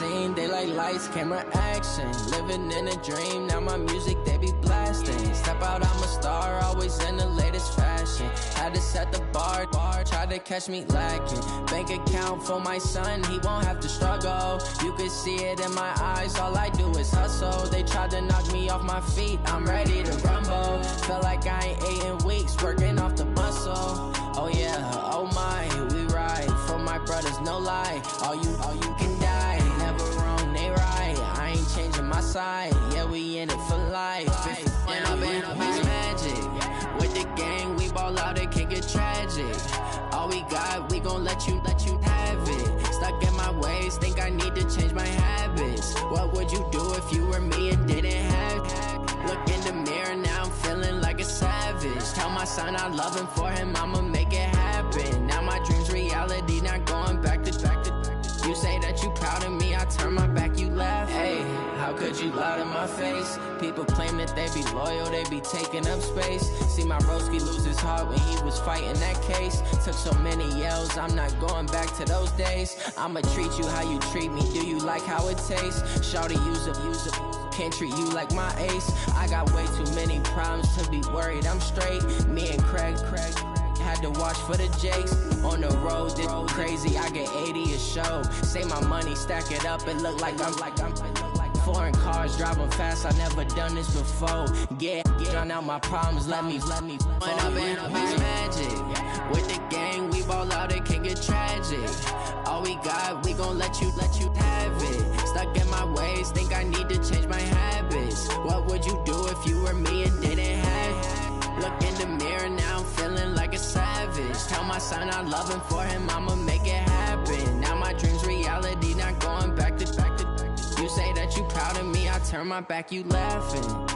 scene, they like lights, camera, action. Living in a dream, now my music they be blasting. Step out, I'm a star, always in the latest fashion. Had to set the bar, try to catch me lacking. Bank account for my son, he won't have to struggle. You can see it in my eyes, all I do is hustle. They tried to knock me off my feet, I'm ready to rumble. Felt like I ain't ate in weeks, working off the muscle. Oh yeah, oh my, we ride for my brothers, no lie. All you can die, never wrong, they right. I ain't changing my side, yeah, we in it for life. And I've been magic. With the gang, we ball out, it can get tragic. All we got, we gon' let you have it. Stuck in my ways, think I need to change my habits. What would you do if you were me and didn't have it? Look in the mirror, now I'm feeling like a savage. Tell my son I love him, for him I'ma make it happen. Now my dream's reality, not going back to. You say that you proud of me, I turn my back, you laugh. Hey, how could you lie to my face? People claim that they be loyal, they be taking up space. See my broski lose his heart when he was fighting that case. Took so many yells, I'm not going back to those days. I'ma treat you how you treat me, do you like how it tastes? Shawty, use a can't treat you like my ace. I got way too many problems to be worried, I'm straight. Me and Craig had to watch for the Jakes. On the road, it's crazy, I get 80 a show. Say my money, stack it up, it look like I'm foreign cars, driving fast, I never done this before. Get drown out my problems, let me When I've been magic. With the gang, we ball out, it can get tragic. All we got, we gon' let you have it. Stuck in my ways, think I need to change my habits. What would you do if you were me and didn't have it? Look in the mirror, now I'm feeling like a savage. Tell my son I love him, for him I'ma make it happen. Now my dream's reality, not going back to. You say that you proud of me, I turn my back, you laughing.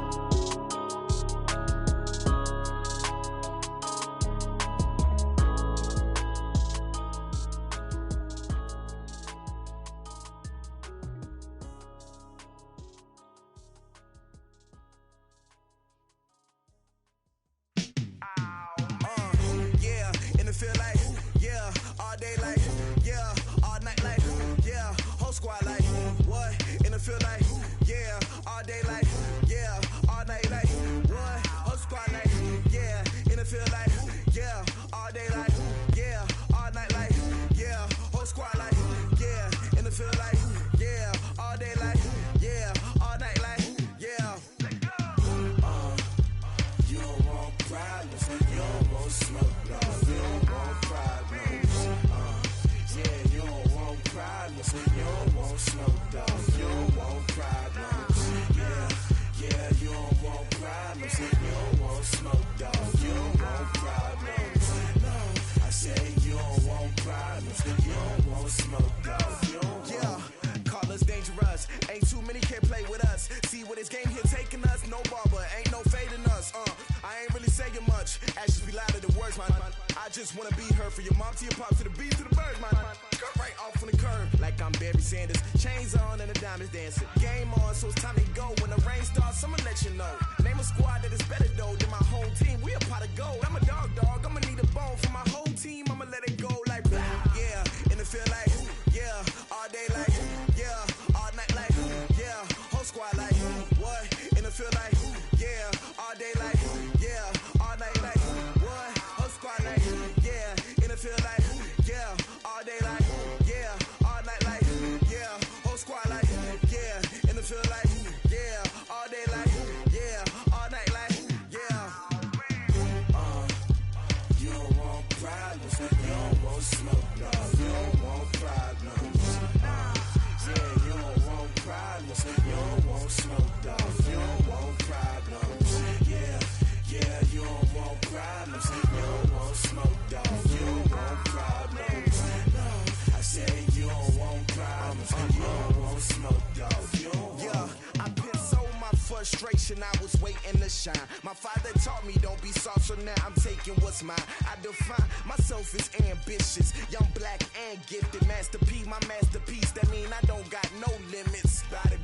I was waiting to shine. My father taught me don't be soft, so now I'm taking what's mine. I define myself as ambitious, young, black, and gifted. Masterpiece, my masterpiece, that mean I don't got no limits. Bout it,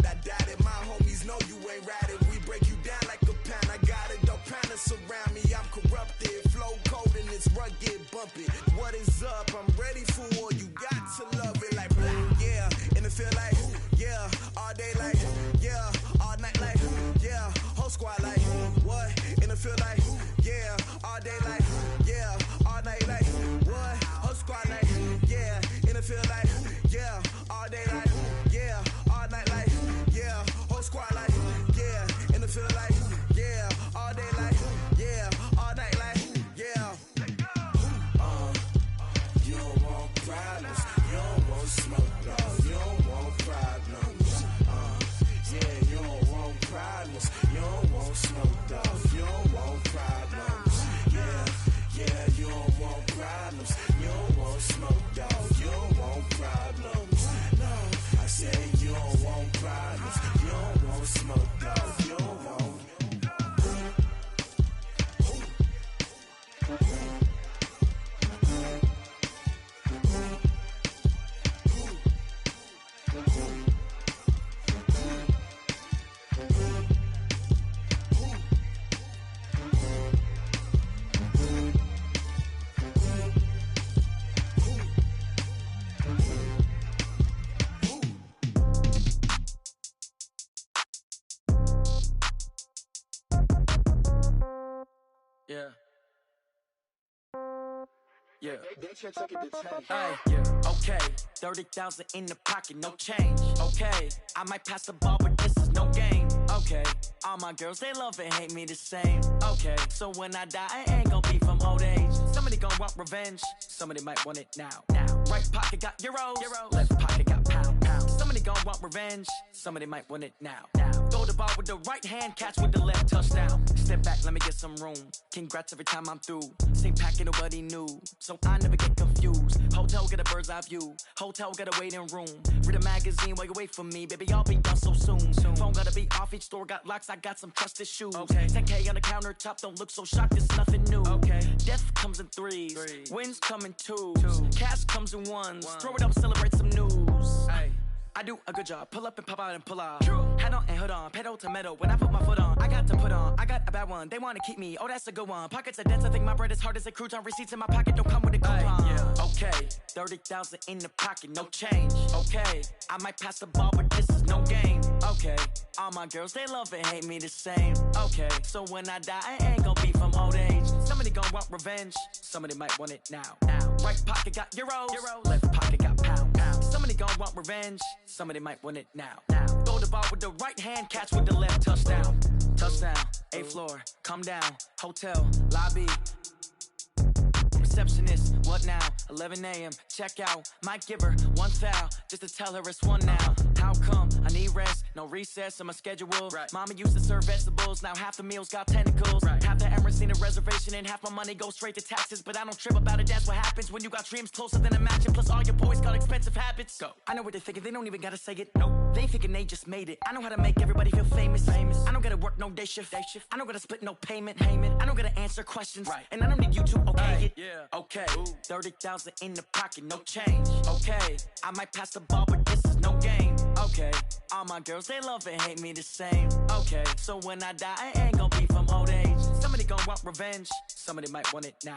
I doubt it. My homies know you ain't ratted. We break you down like a pound. I got it, don't pound to surround me. I'm corrupted, flow cold and it's rugged, bump it. What is up? I'm ready for war. You got to love it like black, yeah. And it feel like Yeah. Yeah. Hey, yeah. Okay, 30,000 in the pocket, no change. Okay, I might pass the ball, but this is no game. Okay, all my girls, they love and hate me the same. Okay, so when I die, I ain't gon' be from old age. Somebody gon' want revenge, somebody might want it now. Right pocket got euros, left pocket got pound. Somebody gon' want revenge, somebody might want it now. Throw the ball with the right hand, catch with the left, touchdown. Step back, let me get some room. Congrats every time I'm through. Same packet, nobody knew, so I never get confused. Hotel get a bird's eye view, hotel get a waiting room. Read a magazine while you wait for me, baby, I'll be done so soon. Phone gotta be off, each store got locks, I got some trusted shoes. 10K on the countertop, don't look so shocked, it's nothing new. Death comes in threes, wins come in twos, cash comes in ones. Throw it up, celebrate some news. I do a good job, pull up and pop out and pull out. Hat on and hood on, pedal to metal. When I put my foot on, I got to put on. I got a bad one, they wanna keep me, oh that's a good one. Pockets are dense, I think my bread is hard as a crouton. Receipts in my pocket don't come with a coupon. Okay, 30,000 in the pocket, no change. Okay, I might pass the ball, but this is no game. Okay, all my girls, they love and hate me the same. Okay, so when I die, I ain't gon' be from old age. Somebody gon' want revenge, somebody might want it now. Right pocket got euros, left pocket got pound. Somebody gon' want revenge, somebody might want it now. Throw the ball with the right hand, catch with the left, touchdown. Touchdown, 8th floor, come down, hotel, lobby. Receptionist, what now? 11 a.m. check out. Might give her one foul just to tell her it's one now. How come? I need rest, no recess in my schedule. Mama used to serve vegetables, now half the meals got tentacles. Half the Emirates need a reservation and half my money goes straight to taxes. But I don't trip about it, that's what happens when you got dreams closer than a match. Plus all your boys got expensive habits. Go. I know what they're thinking, they don't even gotta say it. Nope. They thinking they just made it. I know how to make everybody feel famous. I don't gotta work no day shift. I don't gotta split no payment. I don't gotta answer questions. And I don't need you to okay it. Okay, 30,000 in the pocket, no change. Okay, I might pass the ball, but this is no game. Okay, all my girls, they love and hate me the same. Okay, so when I die, I ain't gon' be from old age. Somebody gon' want revenge, somebody might want it now.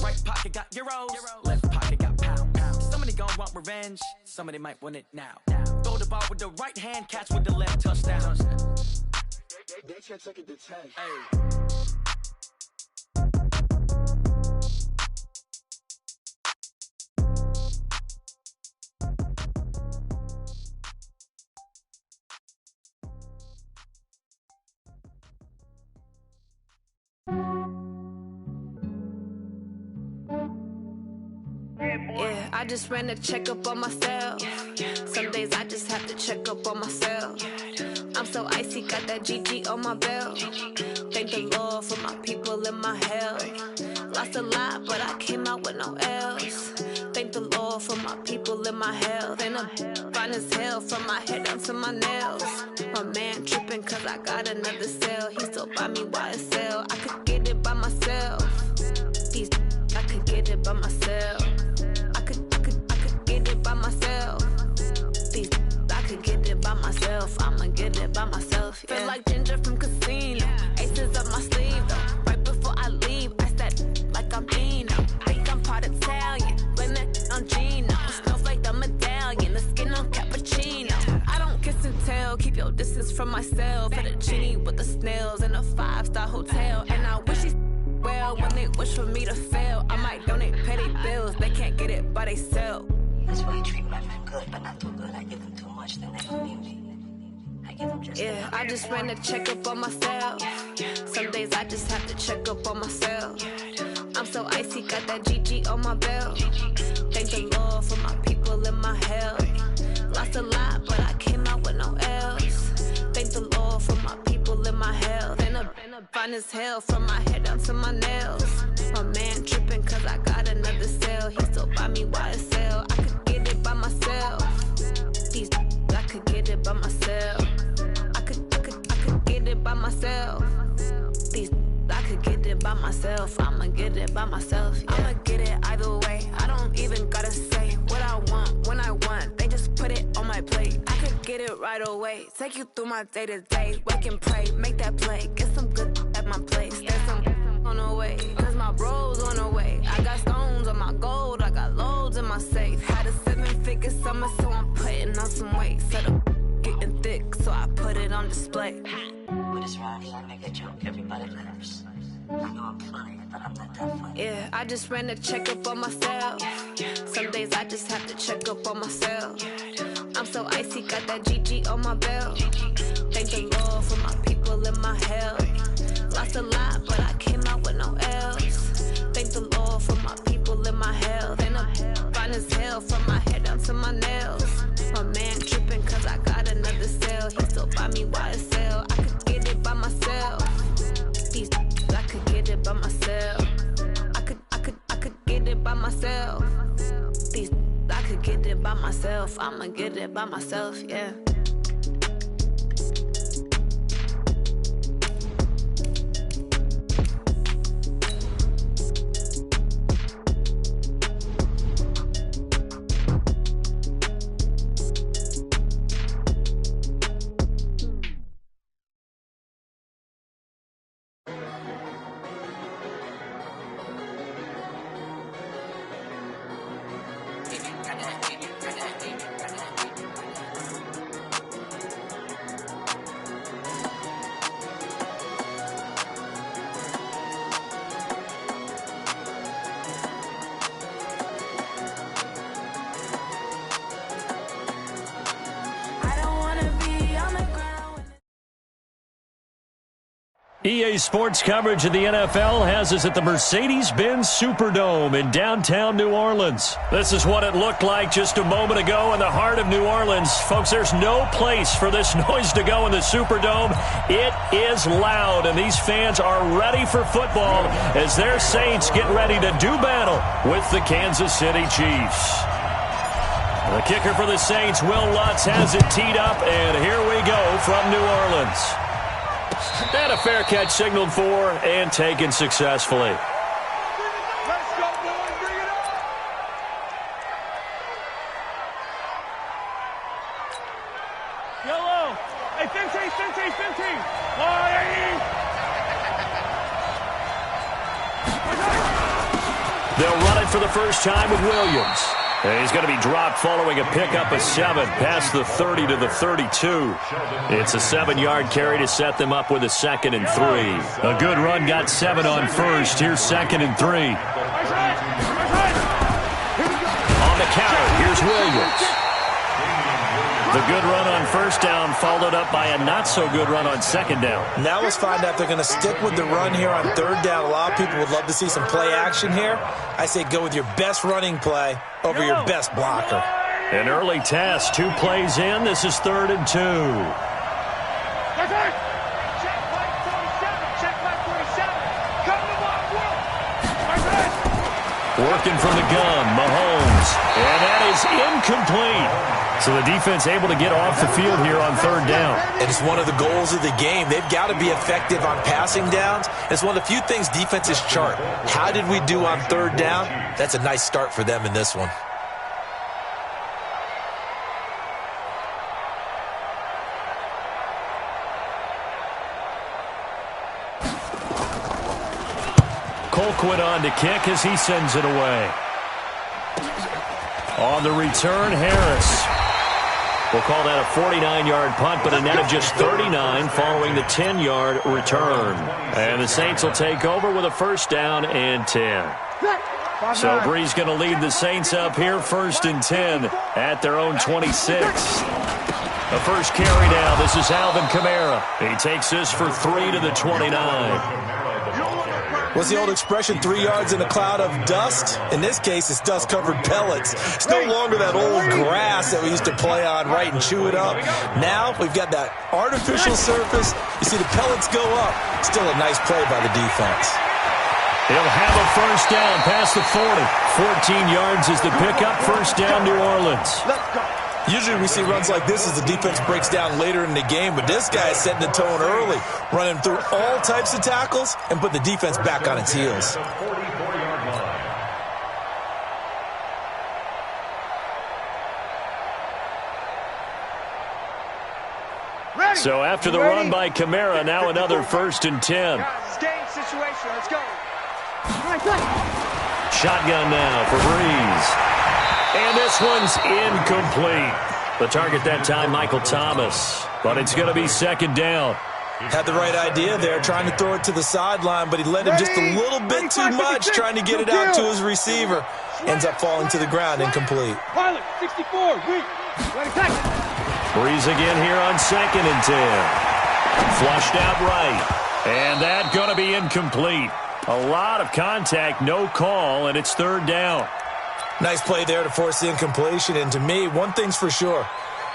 Right pocket got euros, left pocket got pound. Somebody gon' want revenge, somebody might want it now. Throw the ball with the right hand, catch with the left, touchdown. They can't take it to 10. Yeah, I just ran a checkup on myself. Some days I just have to check up on myself. I'm so icy, got that GG on my belt. Thank the Lord for my people and my health. Lost a lot, but I came out with no L's. Thank the Lord for my people and my health. And I'm fine as hell from my head down to my nails. My man tripping cause I got another cell. He still buy me YSL. I could get it by myself. These I could get it by myself. I could get it by myself. These I could get it by myself. I'ma get it by myself. Yeah. Feel like Ginger from Casino. Aces up my sleeve though. Right before I leave, I start like I'm Dino. Think I'm part Italian. Blame that on Gino. Smells like the medallion. The skin on cappuccino. I don't kiss and tell. Keep your distance from myself. Fettuccine with the snails in a 5-star hotel. And I wish he's well when they wish for me to fail. I might donate petty bills. They can't get it by they sell. That's why you treat my men good, but not too good. I give them too much, then they don't need me. I give them just enough. I just ran a checkup on myself. Some days I just have to check up on myself. I'm so icy, got that GG on my belt. Thank the Lord for my people and my health. Lost a lot, but I came out with no L's. Thank the Lord for my people and my health. And I'm fine as hell from my head down to my nails. My man tripping cause I got another cell. He still buy me YSL. I could get it by myself. These I could get it by myself. I could get it by myself. These I could get it by myself. I'ma get it by myself. Yeah. I'ma get it either way. I don't even gotta say what I want when I want. They just put it on my plate. I could get it right away. Take you through my day to day. Wake and pray, make that play. Get some good at my place. There's some on the way, cause my bro's on the way. I got stones on my gold. I got loads in my safe. Had a 7-figure summer, so I'm putting on some weight. Set up getting thick, so I put it on display. With this rhyme, you wanna make a joke, everybody laughs. I know I'm funny, but I'm not that funny. Yeah, I just ran a checkup on myself. Some days I just have to check up on myself. I'm so icy, got that GG on my belt. Thank the Lord for my people in my health. Lost a lot, but I came out with no L's. Thank the Lord for my people in my health. And I'm fine as hell from my head down to my nails. My man tripping cause I got another cell. He still buy me YSL. I could get it by myself. These I could get it by myself. I could get it by myself. These I could get it by myself. I'ma get it by myself, yeah. EA Sports coverage of the NFL has us at the Mercedes-Benz Superdome in downtown New Orleans. This is what it looked like just a moment ago in the heart of New Orleans. Folks, there's no place for this noise to go in the Superdome. It is loud, and these fans are ready for football as their Saints get ready to do battle with the Kansas City Chiefs. The kicker for the Saints, Will Lutz, has it teed up, and here we go from New Orleans. And a fair catch signaled for and taken successfully. Let's go, boys. Bring it up. Yellow. Hey, 15. They'll run it for the first time with Williams. And he's going to be dropped following a pickup of 7 past the 30 to the 32. It's a 7-yard carry to set them up with a 2nd and 3. A good run got 7 on first. Here's 2nd and 3. On the counter, here's Williams. The good run on first down followed up by a not-so-good run on 2nd down. Now let's find out if they're going to stick with the run here on 3rd down. A lot of people would love to see some play action here. I say go with your best running play over your best blocker. An early test, 2 plays in. This is 3rd and 2. Working from the gun, Mahomes. And that is incomplete. So the defense able to get off the field here on 3rd down. And it's one of the goals of the game. They've got to be effective on passing downs. It's one of the few things defenses chart. How did we do on 3rd down? That's a nice start for them in this one. Colquitt on to kick as he sends it away. On the return, Harris. We'll call that a 49-yard punt, but a net of just 39 following the 10-yard return. And the Saints will take over with a 1st down and 10. So Bree's going to lead the Saints up here, 1st and 10 at their own 26. The first carry now. This is Alvin Kamara. He takes this for 3 to the 29. What's the old expression, 3 yards in a cloud of dust? In this case, it's dust-covered pellets. It's no longer that old grass that we used to play on, right, and chew it up. Now we've got that artificial surface. You see the pellets go up. Still a nice play by the defense. He'll have a 1st down past the 40. 14 yards is the pickup. 1st down, New Orleans. Usually we see runs like this as the defense breaks down later in the game, but this guy is setting the tone early, running through all types of tackles and put the defense back on its heels. So after the run by Kamara, now another 1st and 10. Game situation. Let's go. Shotgun now for Breeze. And this one's incomplete. The target that time, Michael Thomas. But it's going to be 2nd down. Had the right idea there, trying to throw it to the sideline, but he let him just a little bit too much, trying to get it out to his receiver. Ends up falling to the ground, incomplete. Pilot, 64, weak. Breeze again here on 2nd and 10. Flushed out right. And that's going to be incomplete. A lot of contact, no call, and it's 3rd down. Nice play there to force the incompletion, and to me, one thing's for sure.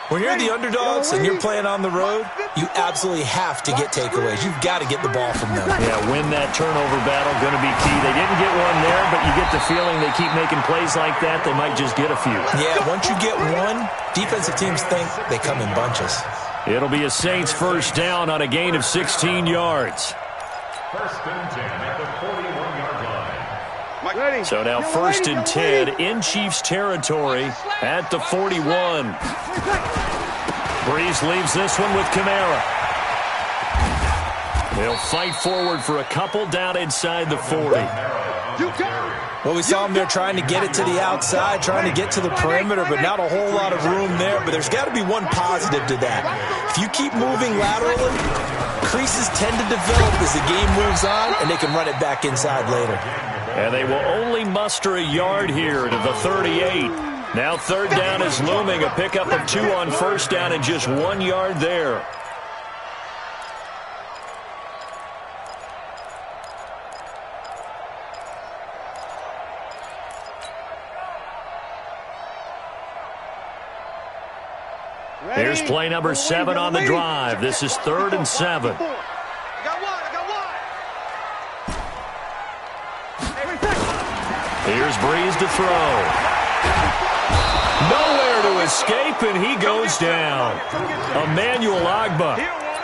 When you're the underdogs and you're playing on the road, you absolutely have to get takeaways. You've got to get the ball from them. Yeah, win that turnover battle, going to be key. They didn't get one there, but you get the feeling they keep making plays like that, they might just get a few. Yeah, once you get one, defensive teams think they come in bunches. It'll be a Saints 1st down on a gain of 16 yards. 1st and 10 at the 41-yard line. So now 1st and 10 in Chiefs territory at the 41. Breeze leaves this one with Kamara. They'll fight forward for a couple down inside the 40. Well, we saw him there trying to get it to the outside, trying to get to the perimeter, but not a whole lot of room there. But there's got to be one positive to that. If you keep moving laterally, creases tend to develop as the game moves on, and they can run it back inside later. And they will only muster a yard here to the 38. Now 3rd down is looming, a pickup of 2 on 1st down and just 1 yard there. Here's play number 7 on the drive. This is 3rd and 7. Here's Breeze to throw. Nowhere to escape, and he goes down. Emmanuel Agba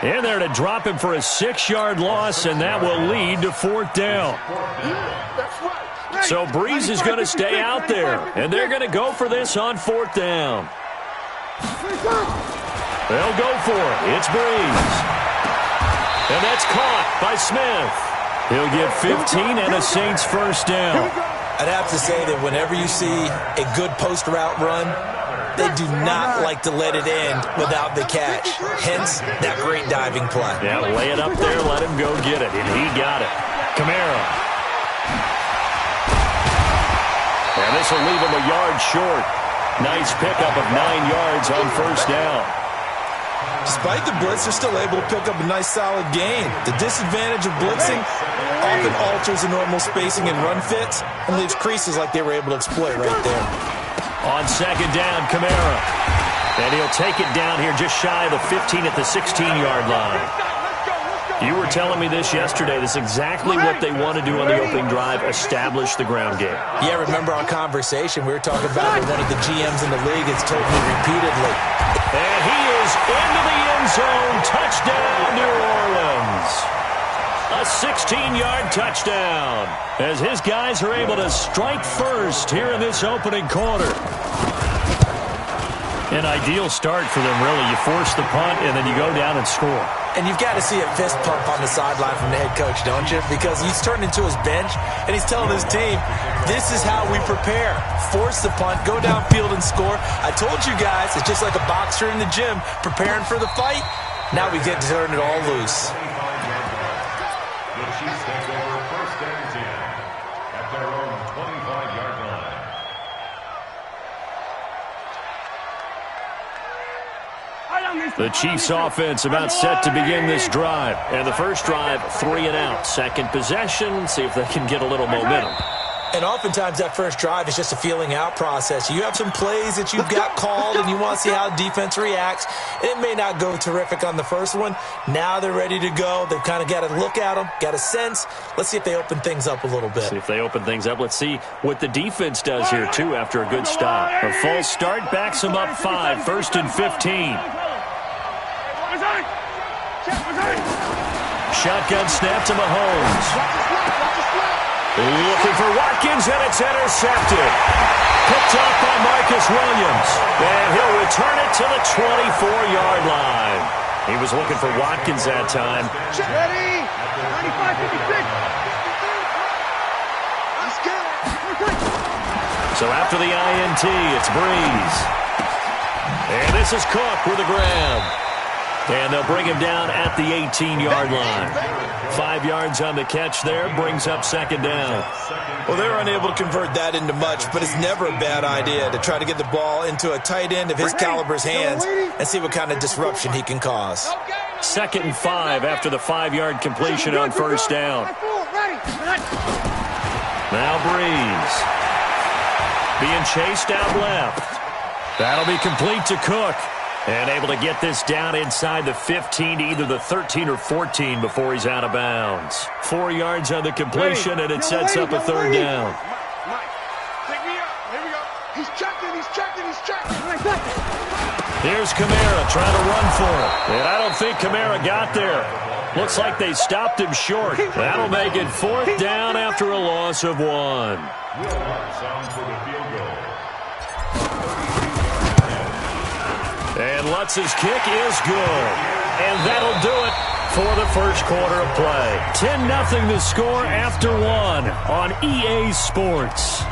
in there to drop him for a 6-yard loss, and that will lead to 4th down. So Breeze is going to stay out there, and they're going to go for this on 4th down. They'll go for it. It's Breeze. And that's caught by Smith. He'll get 15 and a Saints 1st down. I'd have to say that whenever you see a good post route run, they do not like to let it end without the catch. Hence, that great diving play. Yeah, lay it up there, let him go get it, and he got it. Kamara. And this will leave him a yard short. Nice pickup of 9 yards on 1st down. Despite the blitz, they're still able to pick up a nice solid gain. The disadvantage of blitzing often alters the normal spacing and run fits and leaves creases like they were able to exploit right there. On 2nd down, Kamara. And he'll take it down here just shy of the 15 at the 16-yard line. You were telling me this yesterday. This is exactly what they want to do on the opening drive, establish the ground game. Yeah, remember our conversation? We were talking about it. One of the GMs in the league has told me repeatedly. And he is into the end zone. Touchdown, New Orleans. A 16-yard touchdown as his guys are able to strike first here in this opening quarter. An ideal start for them, really. You force the punt, and then you go down and score. And you've got to see a fist pump on the sideline from the head coach, don't you? Because he's turned into his bench, and he's telling his team, this is how we prepare. Force the punt, go downfield and score. I told you guys, it's just like a boxer in the gym preparing for the fight. Now we get to turn it all loose. The Chiefs take over 1st and 10 at their own 25-yard line. The Chiefs offense about set to begin this drive. And the first drive, 3 and out. Second possession, see if they can get a little momentum. And oftentimes that first drive is just a feeling out process. You have some plays that you've got called and you want to see how defense reacts. It may not go terrific on the first one. Now they're ready to go. They've kind of got to look at them, got a sense. Let's see if they open things up a little bit. See if they open things up. Let's see what the defense does here, too, after a good stop. A false start backs them up 5, 1st and 15. Shotgun snap to Mahomes. Looking for Watkins, and it's intercepted. Picked off by Marcus Williams. And he'll return it to the 24-yard line. He was looking for Watkins that time. Ready? 95-56. Let's go. So after the INT, it's Breeze. And this is Cook with a grab. And they'll bring him down at the 18-yard line. 5 yards on the catch there, brings up second down. Well, they were unable to convert that into much, but it's never a bad idea to try to get the ball into a tight end of his caliber's hands and see what kind of disruption he can cause. 2nd and 5 after the 5-yard completion on first down. Now Breeze. Being chased out left. That'll be complete to Cook. And able to get this down inside the 15 to either the 13 or 14 before he's out of bounds. 4 yards on the completion, and it sets up a third down. Mike, take me up. Here we go. He's checking. Here's Kamara trying to run for it. And I don't think Kamara got there. Looks like they stopped him short. That'll make it 4th down after a loss of 1. And Lutz's kick is good. And that'll do it for the first quarter of play. 10-0 the score after 1 on EA Sports.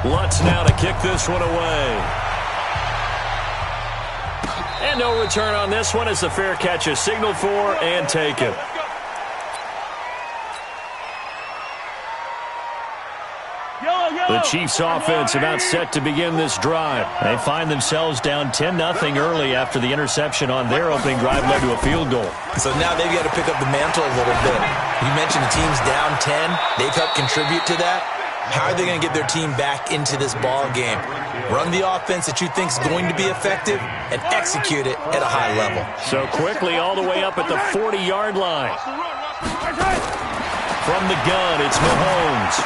Lutz now to kick this one away. And no return on this one as the fair catch is signaled for and taken. The Chiefs offense about set to begin this drive. They find themselves down 10-0 early after the interception on their opening drive led to a field goal. So now they've got to pick up the mantle a little bit. You mentioned the team's down 10. They've helped contribute to that. How are they going to get their team back into this ball game? Run the offense that you think is going to be effective and execute it at a high level. So quickly all the way up at the 40-yard line. From the gun, it's Mahomes.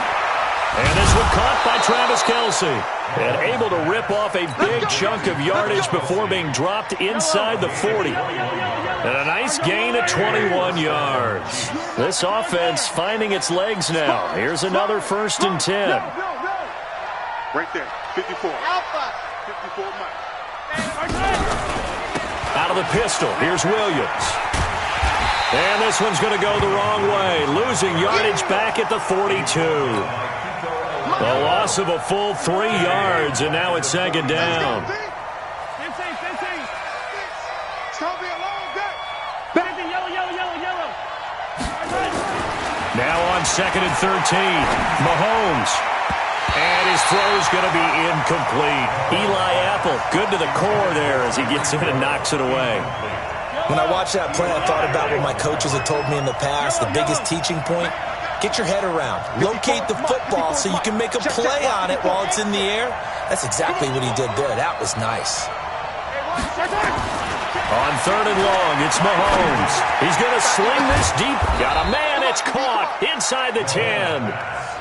And this one caught by Travis Kelce. And able to rip off a big chunk of yardage before being dropped inside the 40. And a nice gain of 21 yards. This offense finding its legs now. Here's another 1st and 10. Right there, 54. 54 Mike. Out of the pistol, here's Williams. And this one's going to go the wrong way. Losing yardage back at the 42. A loss of a full 3 yards, and now it's 2nd down. Now on 2nd and 13, Mahomes. And his throw's going to be incomplete. Eli Apple, good to the core there as he gets in and knocks it away. When I watched that play, I thought about what my coaches had told me in the past. The biggest teaching point, get your head around. Locate the football so you can make a play on it while it's in the air. That's exactly what he did there. That was nice. On 3rd and long, it's Mahomes. He's going to sling this deep. Got a man. It's caught inside the 10.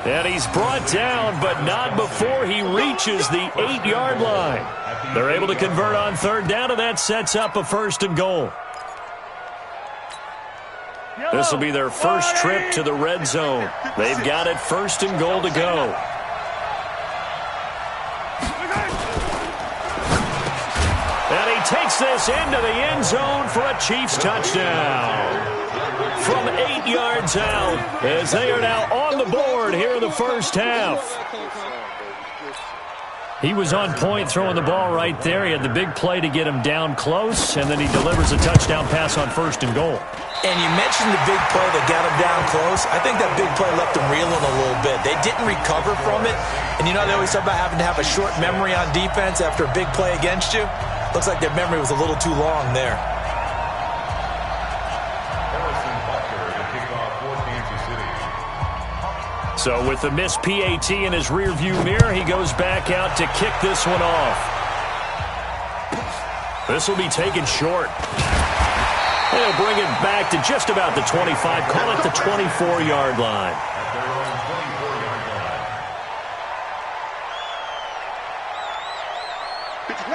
And he's brought down, but not before he reaches the 8-yard line. They're able to convert on 3rd down, and that sets up a 1st and goal. This will be their first trip to the red zone. They've got it 1st and goal to go. And he takes this into the end zone for a Chiefs touchdown. From 8 yards out, as they are now on the board here in the first half. He was on point throwing the ball right there. He had the big play to get him down close, and then he delivers a touchdown pass on 1st and goal. And you mentioned the big play that got him down close. I think that big play left him reeling a little bit. They didn't recover from it. And you know they always talk about having to have a short memory on defense after a big play against you. Looks like their memory was a little too long there. So with the missed PAT in his rearview mirror, he goes back out to kick this one off. This will be taken short. They'll bring it back to just about the 25, call it the 24-yard line.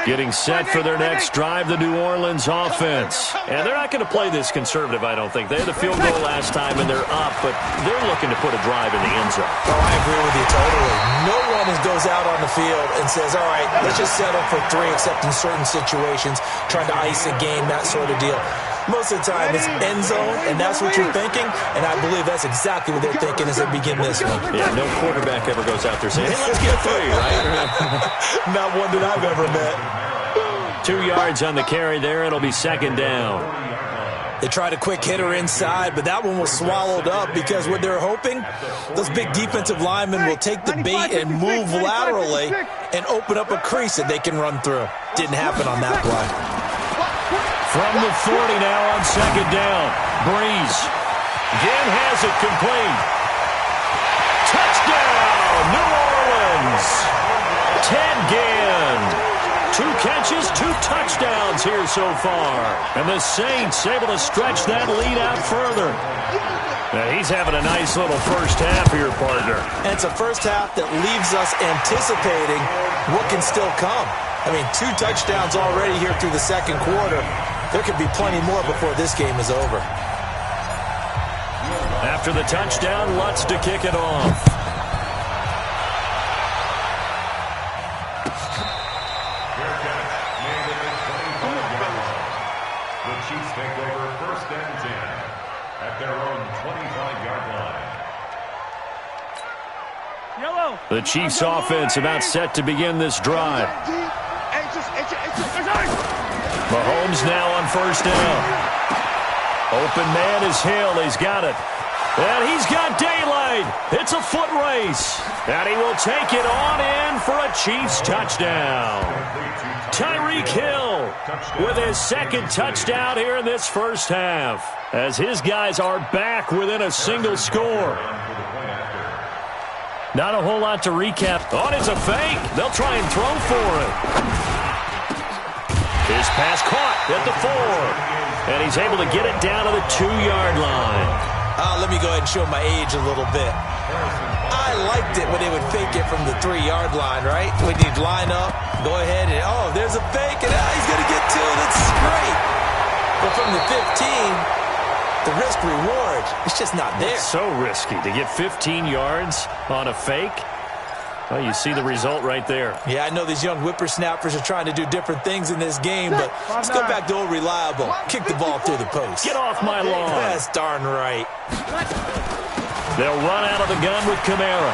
Getting set for their next drive, the New Orleans offense. And they're not going to play this conservative, I don't think. They had the field goal last time, and they're up, but they're looking to put a drive in the end zone. Oh, I agree with you totally. No one goes out on the field and says, all right, let's just settle for 3, except in certain situations, trying to ice a game, that sort of deal. Most of the time, it's end zone, and that's what you're thinking, and I believe that's exactly what they're thinking as they begin this one. Yeah, no quarterback ever goes out there saying, hey, let's get 3, right? Not one that I've ever met. 2 yards on the carry there. It'll be second down. They tried a quick hitter inside, but that one was swallowed up because what they're hoping, those big defensive linemen will take the bait and move laterally and open up a crease that they can run through. Didn't happen on that play. From the 40 now on second down. Breeze. Ginn has it complete. Touchdown, New Orleans. Ted Ginn. 2 catches, 2 touchdowns here so far. And the Saints able to stretch that lead out further. Now he's having a nice little first half here, partner. And it's a first half that leaves us anticipating what can still come. I mean, 2 touchdowns already here through the second quarter. There could be plenty more before this game is over. After the touchdown, Lutz to kick it off. The Chiefs offense about set to begin this drive. Mahomes now on first down. Open man is Hill. He's got it. And he's got daylight. It's a foot race. And he will take it on in for a Chiefs touchdown. Tyreek Hill with his second touchdown here in this first half, as his guys are back within a single score. Not a whole lot to recap. Oh, it's a fake. They'll try and throw for it. His pass caught at the 4. And he's able to get it down to the 2-yard line. Let me go ahead and show my age a little bit. I liked it when they would fake it from the 3-yard line, right? When you'd line up, go ahead and, oh, there's a fake, and he's going to get 2. That's great. But from the 15... the risk-reward, it's just not there. It's so risky to get 15 yards on a fake. Well, you see the result right there. Yeah, I know these young whippersnappers are trying to do different things in this game, but let's go back to old reliable. Kick the ball through the post. Get off my lawn. That's darn right. They'll run out of the gun with Kamara.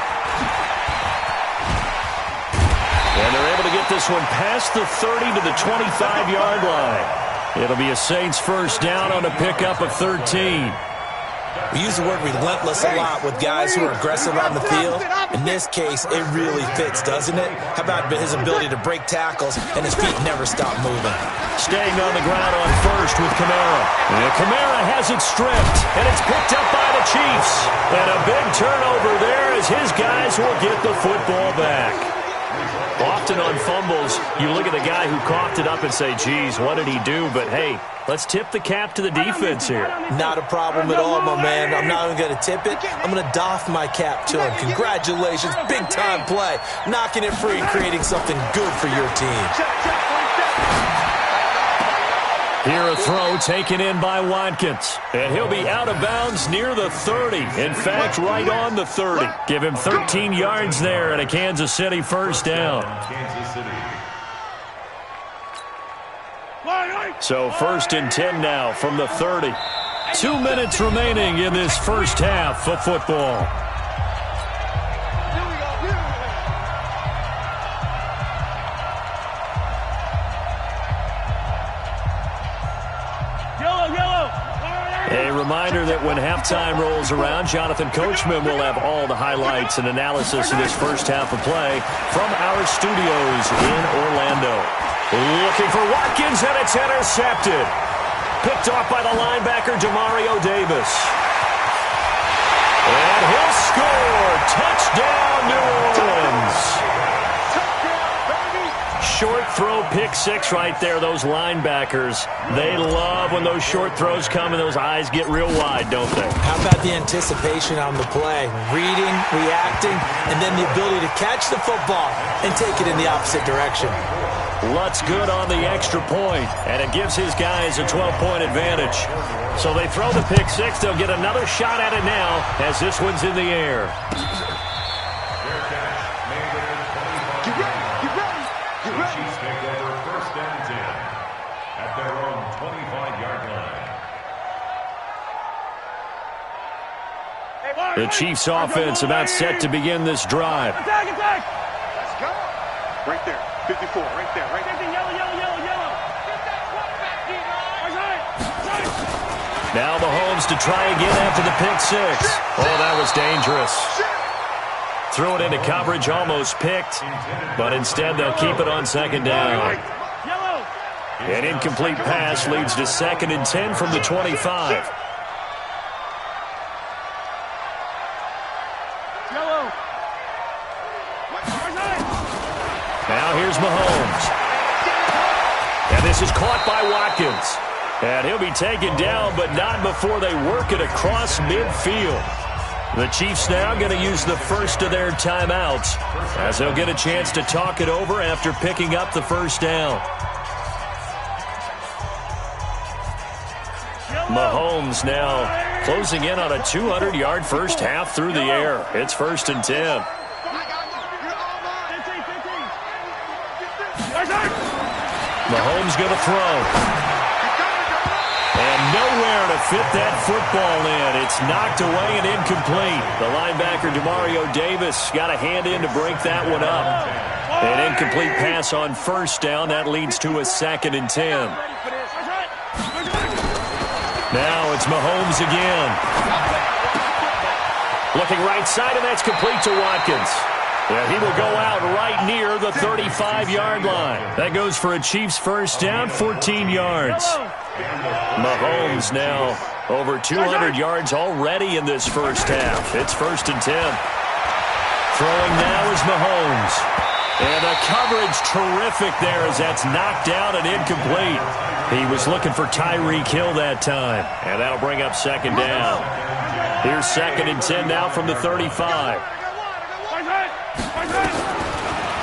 And they're able to get this one past the 30 to the 25-yard line. It'll be a Saints first down on a pickup of 13. We use the word relentless a lot with guys who are aggressive on the field. In this case, it really fits, doesn't it? How about his ability to break tackles and his feet never stop moving? Staying on the ground on first with Kamara. And Kamara has it stripped, and it's picked up by the Chiefs. And a big turnover there as his guys will get the football back. Often on fumbles, you look at the guy who coughed it up and say, geez, what did he do? But, hey, let's tip the cap to the defense here. Not a problem at all, my man. I'm not even going to tip it. I'm going to doff my cap to him. Congratulations. Big-time play. Knocking it free, creating something good for your team. Here a throw taken in by Watkins. And he'll be out of bounds near the 30. In fact, right on the 30. Give him 13 yards there and a Kansas City first down. So 1st and 10 now from the 30. 2 minutes remaining in this first half of football. A reminder that when halftime rolls around, Jonathan Coachman will have all the highlights and analysis of this first half of play from our studios in Orlando. Looking for Watkins, and it's intercepted. Picked off by the linebacker, Demario Davis. And he'll score. Touchdown, New Orleans. Short throw, pick 6 right there. Those linebackers, they love when those short throws come and those eyes get real wide, don't they? How about the anticipation on the play? Reading, reacting, and then the ability to catch the football and take it in the opposite direction. Lutz good on the extra point, and it gives his guys a 12-point advantage. So they throw the pick 6. They'll get another shot at it now as this one's in the air. The Chiefs offense about set to begin this drive. Attack, attack! Let's go. Right there, 54, right there, right there. Yellow, yellow, yellow, yellow. Now Mahomes to try again after the pick six. Oh, that was dangerous. Threw it into coverage, almost picked, but instead they'll keep it on second down. An incomplete pass leads to 2nd and 10 from the 25. Now here's Mahomes. And this is caught by Watkins. And he'll be taken down, but not before they work it across midfield. The Chiefs now going to use the first of their timeouts as they'll get a chance to talk it over after picking up the first down. Mahomes now closing in on a 200-yard first half through the air. It's 1st and 10. Mahomes going to throw. And nowhere to fit that football in. It's knocked away and incomplete. The linebacker, Demario Davis, got a hand in to break that one up. An incomplete pass on first down. That leads to a 2nd and 10. Now it's Mahomes again. Looking right side, and that's complete to Watkins. Yeah, he will go out right near the 35-yard line. That goes for a Chiefs first down, 14 yards. Mahomes now over 200 yards already in this first half. It's 1st and 10. Throwing now is Mahomes. And the coverage terrific there as that's knocked down and incomplete. He was looking for Tyreek Hill that time. And that'll bring up 2nd down. Here's 2nd and 10 now from the 35.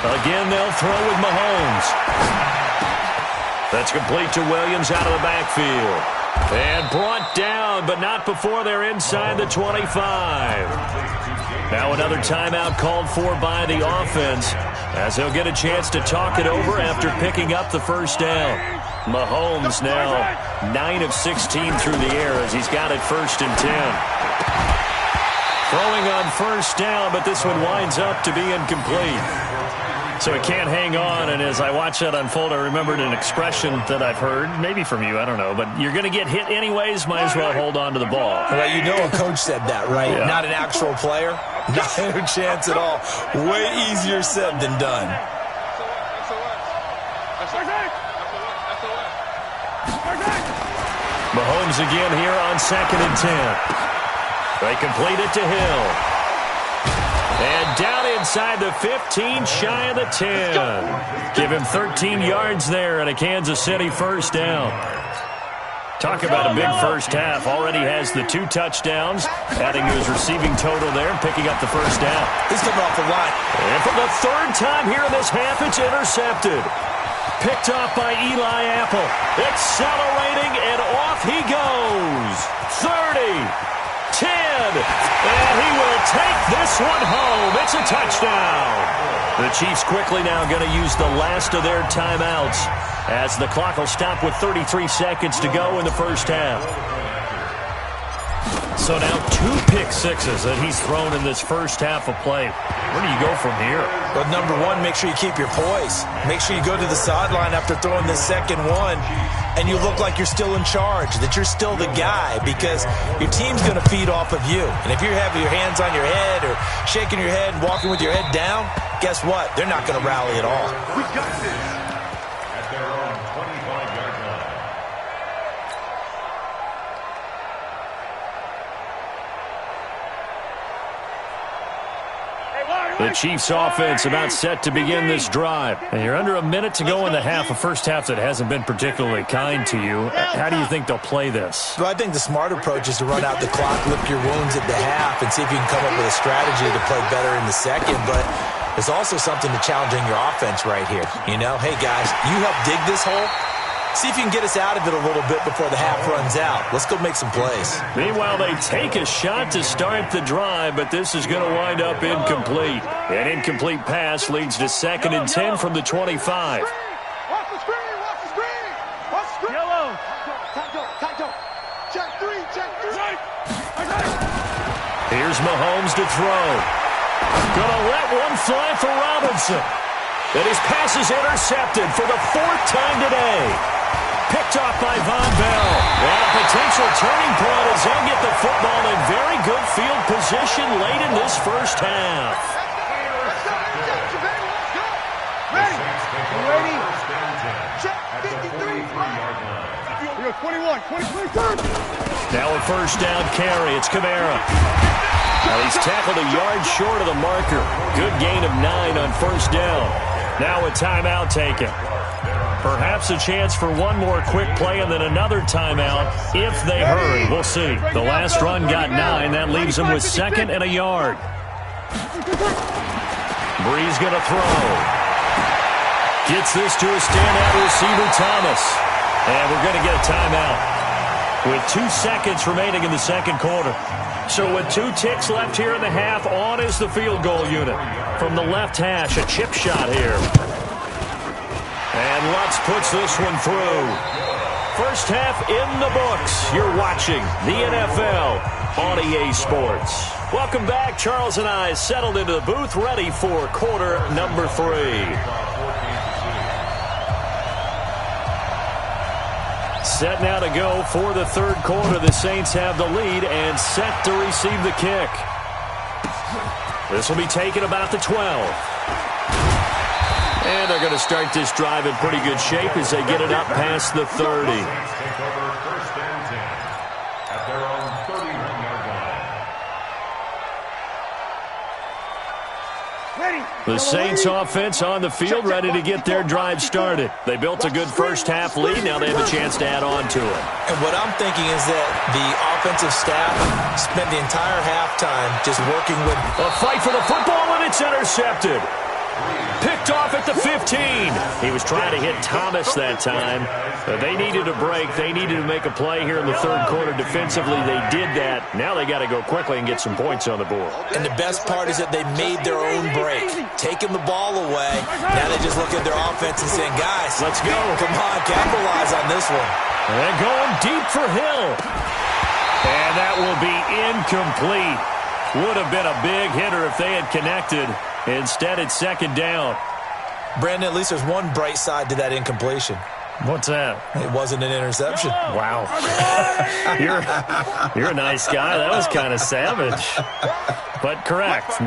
Again, they'll throw with Mahomes. That's complete to Williams out of the backfield. And brought down, but not before they're inside the 25. Now another timeout called for by the offense as they'll get a chance to talk it over after picking up the first down. Mahomes now 9 of 16 through the air as he's got it 1st and 10. Throwing on first down, but this one winds up to be incomplete. So it can't hang on, and as I watch that unfold, I remembered an expression that I've heard, maybe from you, I don't know, but you're going to get hit anyways, might as well hold on to the ball. Well, you know a coach said that, right? Yeah. Not an actual player. Not a chance at all. Way easier said than done. Mahomes again here on 2nd and 10. They complete it to Hill. And down inside the 15, shy of the 10. Give him 13 yards there and a Kansas City first down. Talk about a big first half. Already has the 2 touchdowns, adding to his receiving total there and picking up the first down. He's coming off the line. And for the 3rd time here in this half, it's intercepted. Picked off by Eli Apple. Accelerating, and off he goes. 30. 10, and he will take this one home. It's a touchdown. The Chiefs quickly now going to use the last of their timeouts as the clock will stop with 33 seconds to go in the first half. So now 2 pick sixes that he's thrown in this first half of play. Where do you go from here? Well, number one, make sure you keep your poise. Make sure you go to the sideline after throwing this second one, and you look like you're still in charge, that you're still the guy, because your team's going to feed off of you. And if you're having your hands on your head or shaking your head and walking with your head down, guess what? They're not going to rally at all. We got this. At their own 25-yard line. The Chiefs offense about set to begin this drive. And you're under a minute to go in the half, a first half that hasn't been particularly kind to you. How do you think they'll play this? Well, I think the smart approach is to run out the clock, lick your wounds at the half, and see if you can come up with a strategy to play better in the second. But there's also something to challenging your offense right here. You know, hey, guys, you help dig this hole. See if you can get us out of it a little bit before the half runs out. Let's go make some plays. Meanwhile, they take a shot to start the drive, but this is going to wind up incomplete. An incomplete pass leads to 2nd and 10 from the 25. Watch the screen! Watch the screen! Watch the screen! Yellow! Tight. Check three! Here's Mahomes to throw. Gonna let one fly for Robinson. And his pass is intercepted for the 4th time today. Picked off by Von Bell. And a potential turning point as they get the football in very good field position late in this first half. Ready? Ready? Check 53-yard line. We got 21, 23. Now a first down carry. It's Kamara. Well, he's tackled a yard short of the marker. Good gain of 9 on first down. Now a timeout taken. Perhaps a chance for one more quick play and then another timeout if they hurry. We'll see. The last run got 9. That leaves them with 2nd and a yard. Breeze going to throw. Gets this to a standout receiver, Thomas. And we're going to get a timeout with 2 seconds remaining in the second quarter. So with 2 ticks left here in the half, on is the field goal unit. From the left hash, a chip shot here. And Lutz puts this one through. First half in the books. You're watching the NFL on EA Sports. Welcome back. Charles and I settled into the booth, ready for quarter number 3. Set now to go for the third quarter. The Saints have the lead and set to receive the kick. This will be taken about the 12. And they're going to start this drive in pretty good shape as they get it up past the 30. Take over first and 10 at their own 31-yard line. The Saints offense on the field, ready to get their drive started. They built a good first half lead. Now they have a chance to add on to it. And what I'm thinking is that the offensive staff spent the entire halftime just working with a fight for the football, and it's intercepted. Picked off at the 15. He was trying to hit Thomas that time. They needed a break. They needed to make a play here in the third quarter defensively. They did that. Now they got to go quickly and get some points on the board. And the best part is that they made their own break. Taking the ball away. Now they just look at their offense and saying, guys, let's go. Come on, capitalize on this one. And going deep for Hill. And that will be incomplete. Would have been a big hitter if they had connected. Instead, it's second down. Brandon, at least there's one bright side to that incompletion. What's that? It wasn't an interception. Wow. You're a nice guy. That was kind of savage. But correct.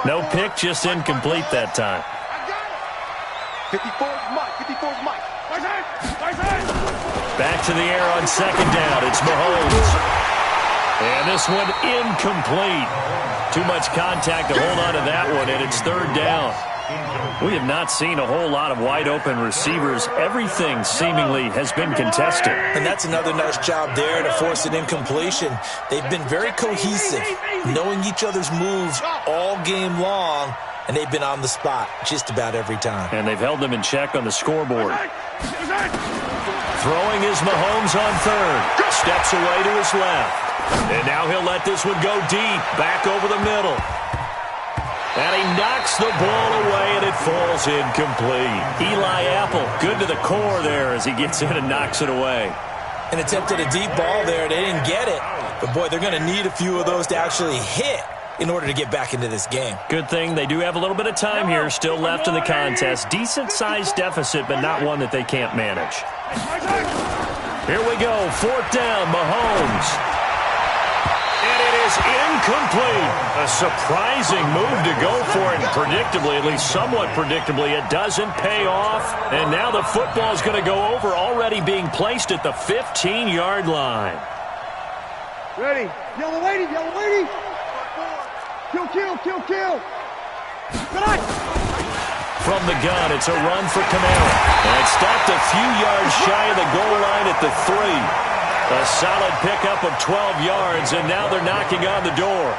No pick, just incomplete that time. 54's Mike. 54's Mike. Back to the air on second down. It's Mahomes. And this one incomplete. Too much contact to hold on to that one, and it's third down. We have not seen a whole lot of wide-open receivers. Everything seemingly has been contested. And that's another nice job there to force an incompletion. They've been very cohesive, knowing each other's moves all game long, and they've been on the spot just about every time. And they've held them in check on the scoreboard. Throwing is Mahomes on third. Steps away to his left. And now he'll let this one go deep, back over the middle. And he knocks the ball away, and it falls incomplete. Eli Apple, good to the core there as he gets in and knocks it away. An attempt at a deep ball there. They didn't get it. But, boy, they're going to need a few of those to actually hit in order to get back into this game. Good thing they do have a little bit of time here still left in the contest. Decent-sized deficit, but not one that they can't manage. Here we go. Fourth down, Mahomes. Incomplete. A surprising move to go for it. Predictably, at least somewhat predictably, it doesn't pay off. And now the football is going to go over, already being placed at the 15-yard line. Ready. Yellow lady, yellow lady. Kill, kill, kill, kill. From the gun, it's a run for Kamara. And it's stopped a few yards shy of the goal line at the 3. A solid pickup of 12 yards, and now they're knocking on the door.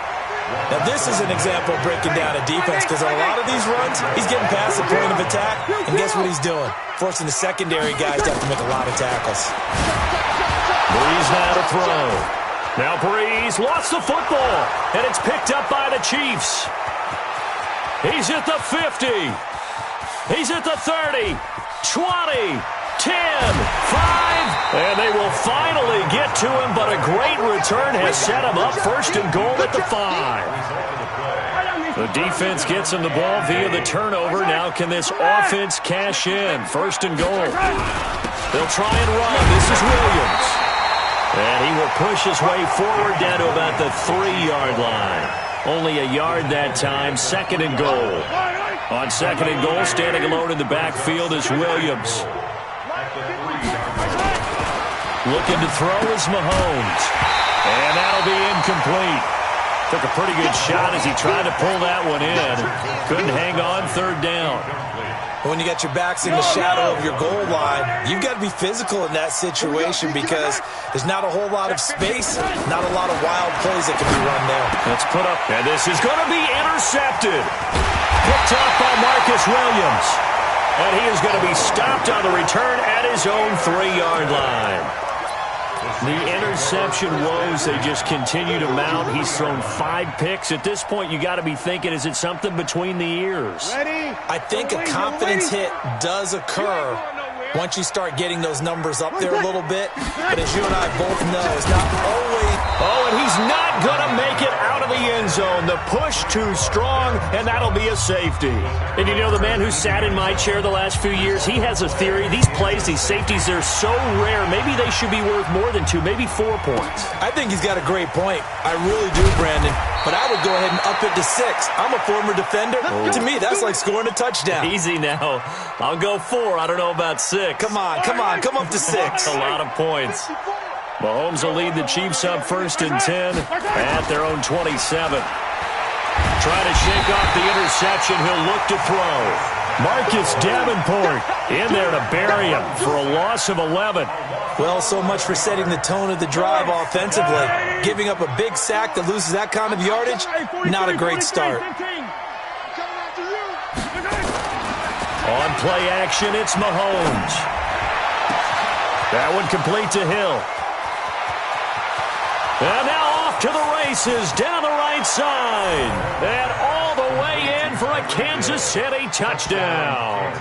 Now, this is an example of breaking down a defense, because on a lot of these runs, he's getting past the point of attack, and guess what he's doing? Forcing the secondary guys to have to make a lot of tackles. Breeze now to throw. Now Breeze lost the football, and it's picked up by the Chiefs. He's at the 50. He's at the 30, 20, 10, 5, and they will finally get to him, but a great return has set him up first and goal at the 5. The defense gets him the ball via the turnover. Now can this offense cash in? First and goal. They'll try and run. This is Williams. And he will push his way forward down to about the 3-yard line. Only a yard that time, 2nd and goal. On 2nd and goal, standing alone in the backfield is Williams. Looking to throw is Mahomes. And that'll be incomplete. Took a pretty good shot as he tried to pull that one in. Couldn't hang on 3rd down. When you got your backs in the shadow of your goal line, you've got to be physical in that situation because there's not a whole lot of space, not a lot of wild plays that can be run there. Let's put up, and this is going to be intercepted. Picked up by Marcus Williams. And he is going to be stopped on the return at his own 3-yard line. The interception woes, they just continue to mount. He's thrown 5 picks. At this point, you got to be thinking, is it something between the ears? I think a confidence hit does occur once you start getting those numbers up there a little bit. But as you and I both know, it's not always... Oh, and he's not going to make it out of the end zone. The push too strong, and that'll be a safety. And you know, the man who sat in my chair the last few years, he has a theory. These plays, these safeties, they're so rare. Maybe they should be worth more than 2, maybe 4 points. I think he's got a great point. I really do, Brandon. But I would go ahead and up it to 6. I'm a former defender. Oh. To me, that's like scoring a touchdown. Easy now. I'll go 4. I don't know about 6. Come on. Come up to 6. That's a lot of points. Mahomes will lead the Chiefs up 1st and 10 at their own 27. Trying to shake off the interception. He'll look to throw. Marcus Davenport in there to bury him for a loss of 11. Well, so much for setting the tone of the drive offensively. Giving up a big sack that loses that kind of yardage, not a great start. On play action, it's Mahomes. That one complete to Hill. And now off to the races down the right side. And all the way in for a Kansas City touchdown.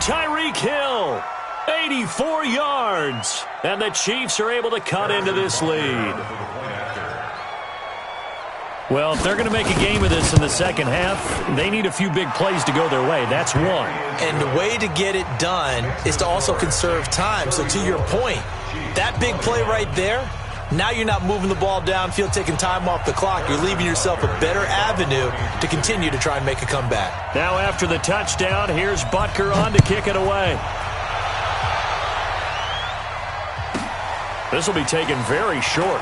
Tyreek Hill, 84 yards. And the Chiefs are able to cut into this lead. Well, if they're going to make a game of this in the second half, they need a few big plays to go their way. That's one. And the way to get it done is to also conserve time. So to your point, that big play right there, now you're not moving the ball downfield, taking time off the clock. You're leaving yourself a better avenue to continue to try and make a comeback. Now after the touchdown, here's Butker on to kick it away. This will be taken very short.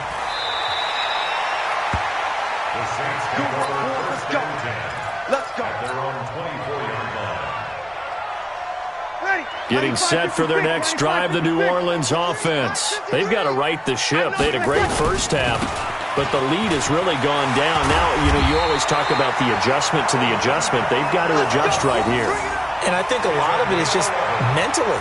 The Saints come over 1st and 10. Let's go. At their own 24-yard line. Getting set for their next drive, the New Orleans offense. They've got to right the ship. They had a great first half, but the lead has really gone down. Now, you know, you always talk about the adjustment to the adjustment. They've got to adjust right here. And I think a lot of it is just mentally.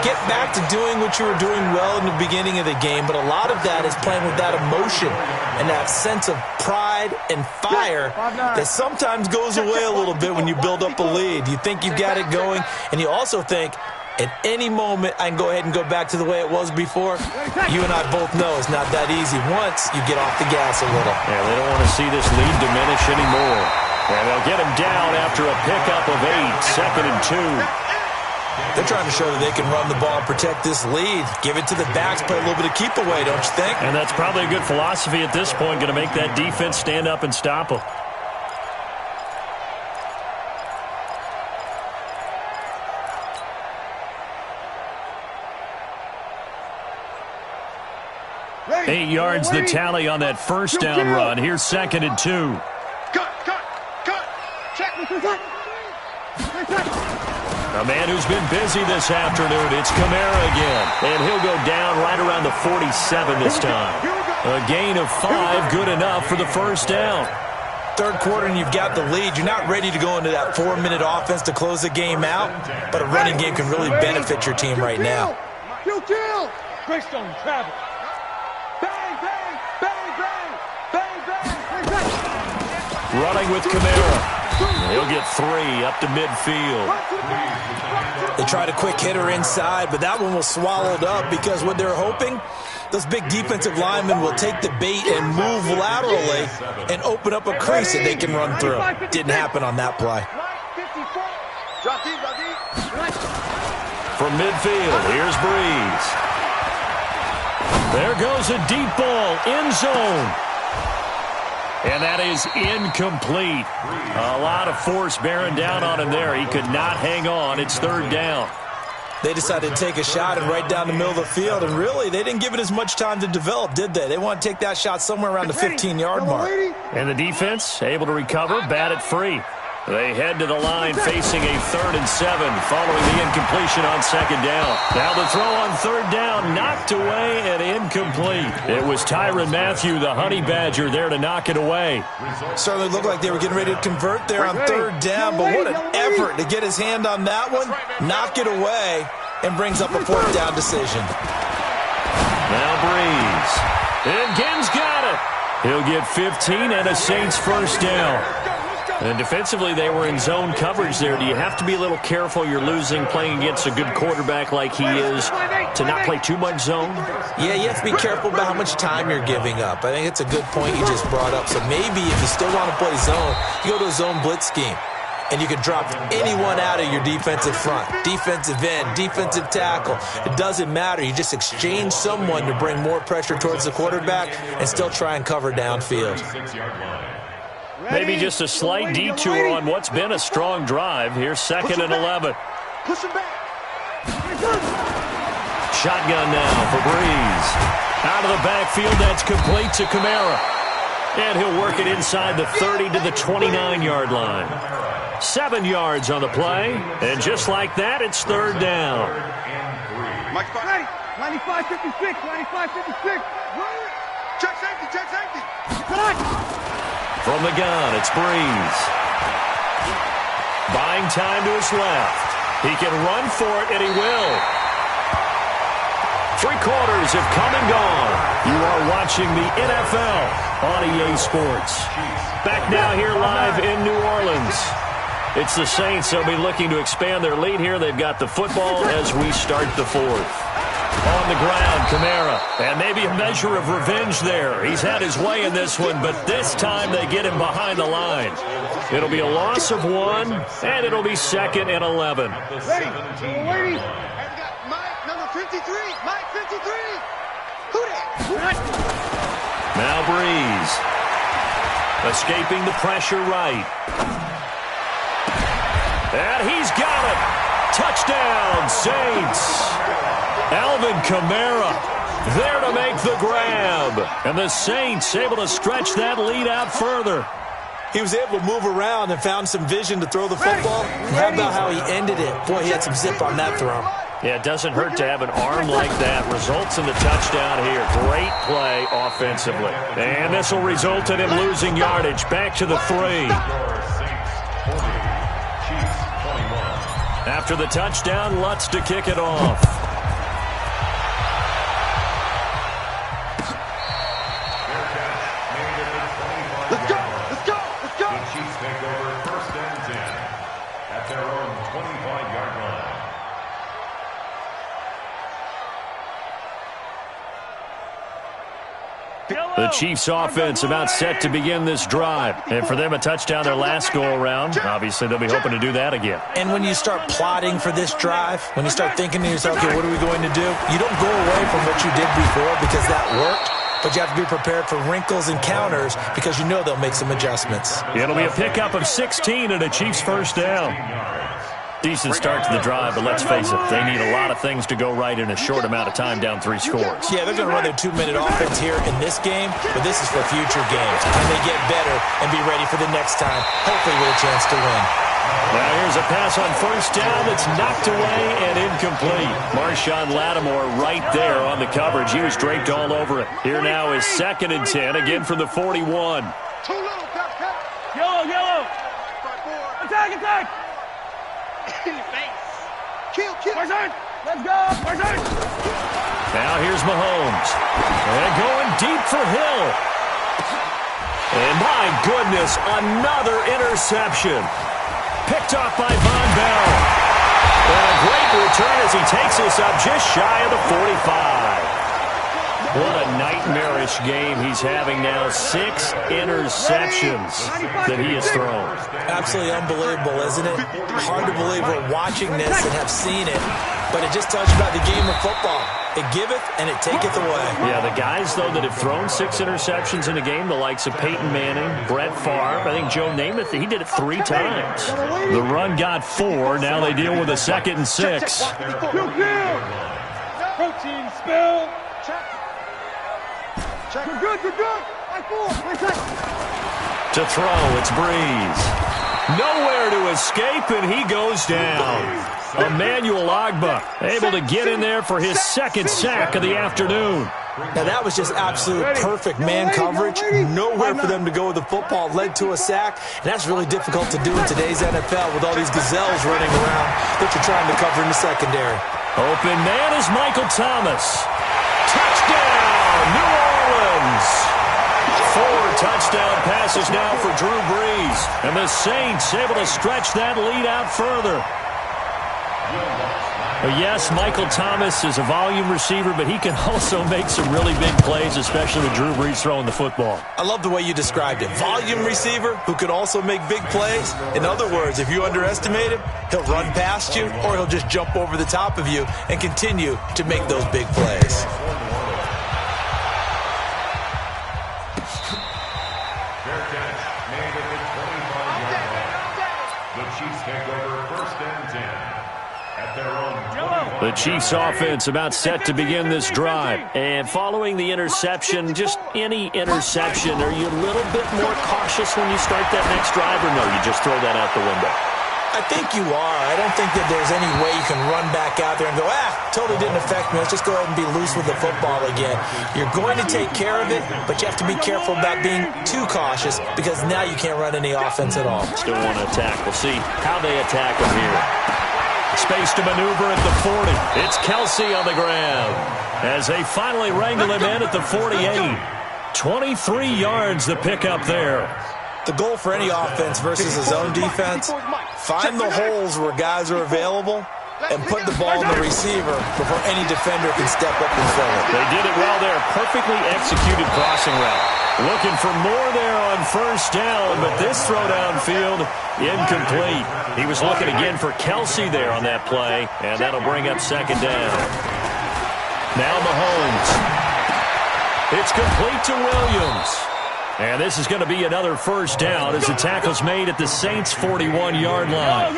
Get back to doing what you were doing well in the beginning of the game, but a lot of that is playing with that emotion and that sense of pride and fire that sometimes goes away a little bit when you build up a lead. You think you've got it going, and you also think, at any moment, I can go ahead and go back to the way it was before. You and I both know it's not that easy once you get off the gas a little. Yeah, they don't want to see this lead diminish anymore. And they'll get him down after a pickup of 8, 2nd and 2. They're trying to show that they can run the ball and protect this lead. Give it to the backs, play a little bit of keep away, don't you think? And that's probably a good philosophy at this point, going to make that defense stand up and stop them. Ready. 8 yards the tally on that first down run. Here's 2nd and 2. Cut. Check. A man who's been busy this afternoon, it's Kamara again. And he'll go down right around the 47 this time. A gain of 5, good enough for the first down. Third quarter and you've got the lead. You're not ready to go into that 4-minute offense to close the game out, but a running game can really benefit your team right now. Greystone, travel. Bang, bang, bang, bang, bang, bang, bang. Running with Kamara. He'll get 3 up to midfield. They tried a quick hitter inside, but that one was swallowed up because what they're hoping, those big defensive linemen will take the bait and move laterally and open up a crease that they can run through. Didn't happen on that play. From midfield, here's Breeze. There goes a deep ball, end zone. And that is incomplete. A lot of force bearing down on him there. He could not hang on. It's third down. They decided to take a shot and right down the middle of the field, and really, they didn't give it as much time to develop, did they? They want to take that shot somewhere around the 15-yard mark. And the defense able to recover, bat it free. They head to the line facing a 3rd and 7 following the incompletion on 2nd down. Now the throw on 3rd down, knocked away and incomplete. It was Tyrann Mathieu, the Honey Badger, there to knock it away. Certainly looked like they were getting ready to convert there on 3rd down, but what an effort to get his hand on that one, knock it away, and brings up a 4th down decision. Now Breeze. And Ginn's got it. He'll get 15 and a Saints first down. And defensively, they were in zone coverage there. Do you have to be a little careful? You're losing playing against a good quarterback like he is to not play too much zone? Yeah, you have to be careful about how much time you're giving up. I think it's a good point you just brought up. So maybe if you still want to play zone, you go to a zone blitz scheme. And you can drop anyone out of your defensive front, defensive end, defensive tackle. It doesn't matter. You just exchange someone to bring more pressure towards the quarterback and still try and cover downfield. Maybe just a slight detour on what's been a strong drive. Here's 2nd and 11. Push him back. Shotgun now for Breeze. Out of the backfield, that's complete to Kamara. And he'll work it inside the 30 to the 29-yard line. 7 yards on the play. And just like that, it's 3rd down. Mike, 95, 56, 95, 56. Check safety, check safety. From the gun, it's Breeze. Buying time to his left. He can run for it, and he will. 3 quarters have come and gone. You are watching the NFL on EA Sports. Back now here live in New Orleans. It's the Saints. They'll be looking to expand their lead here. They've got the football as we start the 4th. On the ground, Kamara. And maybe a measure of revenge there. He's had his way in this one, but this time they get him behind the line. It'll be a loss of 1, and it'll be 2nd and 11. Ready. And we got Mike, number 53. Mike, 53. Who that? Now Breeze. Escaping the pressure right. And he's got it. Touchdown, Saints. Alvin Kamara there to make the grab. And the Saints able to stretch that lead out further. He was able to move around and found some vision to throw the football. And how about how he ended it? Boy, he had some zip on that throw. Yeah, it doesn't hurt to have an arm like that. Results in the touchdown here. Great play offensively. And this will result in him losing yardage. Back to the 3. After the touchdown, Lutz to kick it off. Let's go. The Chiefs take over 1st and 10 at their own 25-yard line. The Chiefs offense about set to begin this drive. And for them, a touchdown their last go-around. Obviously, they'll be hoping to do that again. And when you start plotting for this drive, when you start thinking to yourself, okay, what are we going to do? You don't go away from what you did before because that worked. But you have to be prepared for wrinkles and counters because you know they'll make some adjustments. It'll be a pickup of 16 and a Chiefs first down. Decent start to the drive, but let's face it, they need a lot of things to go right in a short amount of time down 3 scores. Yeah, they're going to run their 2-minute offense here in this game, but this is for future games. Can they get better and be ready for the next time, hopefully with a chance to win? Now here's a pass on first down that's knocked away and incomplete. Marshawn Lattimore right there on the coverage. He was draped all over it. Here now is 2nd and 10, again from the 41. Too little, Yellow. Attack. In the face. Kill. Let's go. Now here's Mahomes. And going deep for Hill. And my goodness, another interception. Picked off by Von Bell. And a great return as he takes us up just shy of the 45. What a nightmarish game he's having now. 6 interceptions that he has thrown. Absolutely unbelievable, isn't it? Hard to believe we're watching this and have seen it, but it just tells you about the game of football. It giveth and it taketh away. Yeah, the guys, though, that have thrown 6 interceptions in a game, the likes of Peyton Manning, Brett Favre, I think Joe Namath, he did it 3 times. The run got 4. Now they deal with a 2nd and 6. Protein spill. Check. We're good. To throw, it's Breeze. Nowhere to escape, and he goes down. Emmanuel Ogbah able to get in there for his 2nd sack of the afternoon. Now, that was just absolute perfect man coverage. Nowhere for them to go with the football. Led to a sack, and that's really difficult to do in today's NFL with all these gazelles running around that you're trying to cover in the secondary. Open man is Michael Thomas. Touchdown, New Orleans. 4 touchdown passes now for Drew Brees. And the Saints able to stretch that lead out further. But yes, Michael Thomas is a volume receiver, but he can also make some really big plays, especially with Drew Brees throwing the football. I love the way you described it. Volume receiver who could also make big plays. In other words, if you underestimate him, he'll run past you or he'll just jump over the top of you and continue to make those big plays. Fair catch made at the 25-yard line. The Chiefs take over 1st and 10 at their own 25. The Chiefs offense about set to begin this drive. And following the interception, just any interception, are you a little bit more cautious when you start that next drive, or no, you just throw that out the window? I think you are. I don't think that there's any way you can run back out there and go, totally didn't affect me. Let's just go ahead and be loose with the football again. You're going to take care of it, but you have to be careful about being too cautious because now you can't run any offense at all. Still want to attack. We'll see how they attack them here. Space to maneuver at the 40. It's Kelsey on the ground as they finally wrangle him in at the 48. 23 yards the pickup there. The goal for any offense versus a zone defense, find the holes where guys are available and put the ball in the receiver before any defender can step up and fill it. They did it well there. Perfectly executed crossing route. Looking for more there on 1st down, but this throw downfield, incomplete. He was looking again for Kelsey there on that play, and that'll bring up 2nd down. Now Mahomes. It's complete to Williams. And this is going to be another 1st down as the tackle's made at the Saints' 41-yard line.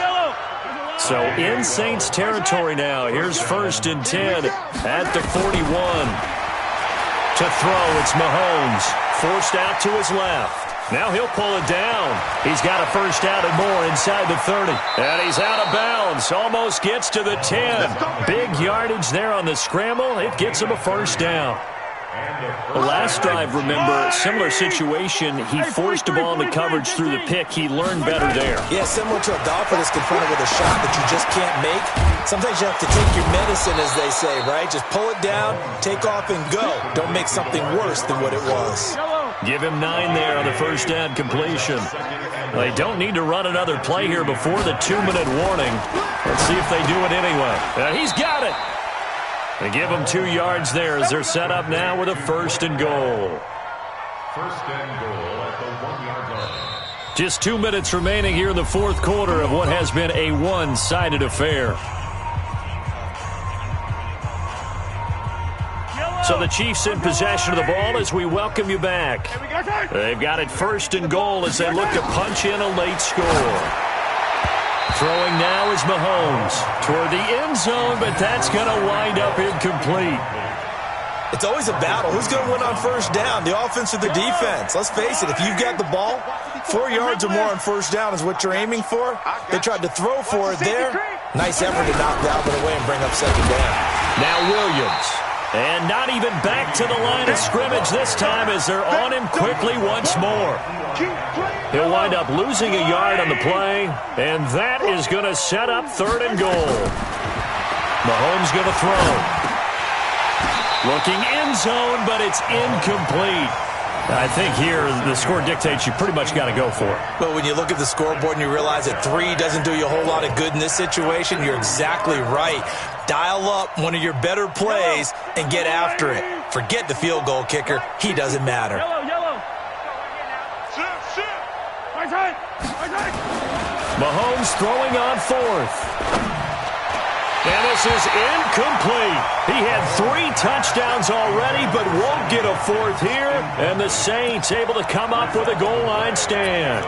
So in Saints territory now. Here's 1st and 10 at the 41. To throw, it's Mahomes. Forced out to his left. Now he'll pull it down. He's got a 1st down and more inside the 30. And he's out of bounds. Almost gets to the 10. Big yardage there on the scramble. It gets him a 1st down. The last drive, remember, similar situation. He forced a ball into coverage through the pick. He learned better there. Yeah, similar to a golfer that's confronted with a shot that you just can't make. Sometimes you have to take your medicine, as they say, right? Just pull it down, take off, and go. Don't make something worse than what it was. Give him 9 there on the 1st down completion. They don't need to run another play here before the 2-minute warning. Let's see if they do it anyway. He's got it. They give them 2 yards there as they're set up now with a 1st and goal. 1st and goal at the 1-yard line. Just 2 minutes remaining here in the 4th quarter of what has been a one-sided affair. So the Chiefs in possession of the ball as we welcome you back. They've got it 1st and goal as they look to punch in a late score. Throwing now is Mahomes toward the end zone, but that's going to wind up incomplete. It's always a battle. Who's going to win on 1st down, the offense or the defense? Let's face it, if you've got the ball, 4 yards or more on 1st down is what you're aiming for. They tried to throw for it there. Nice effort to knock that one away and bring up 2nd down. Now Williams. And not even back to the line of scrimmage this time as they're on him quickly once more. He'll wind up losing a yard on the play, and that is going to set up 3rd and goal. Mahomes going to throw. Looking end zone, but it's incomplete. I think here the score dictates you pretty much got to go for it. But when you look at the scoreboard and you realize that 3 doesn't do you a whole lot of good in this situation, you're exactly right. Dial up one of your better plays and get after it. Forget the field goal kicker. He doesn't matter. Yellow. Shift. Right. Mahomes throwing on fourth. And this is incomplete. He had 3 touchdowns already, but won't get a fourth here. And the Saints able to come up with a goal line stand.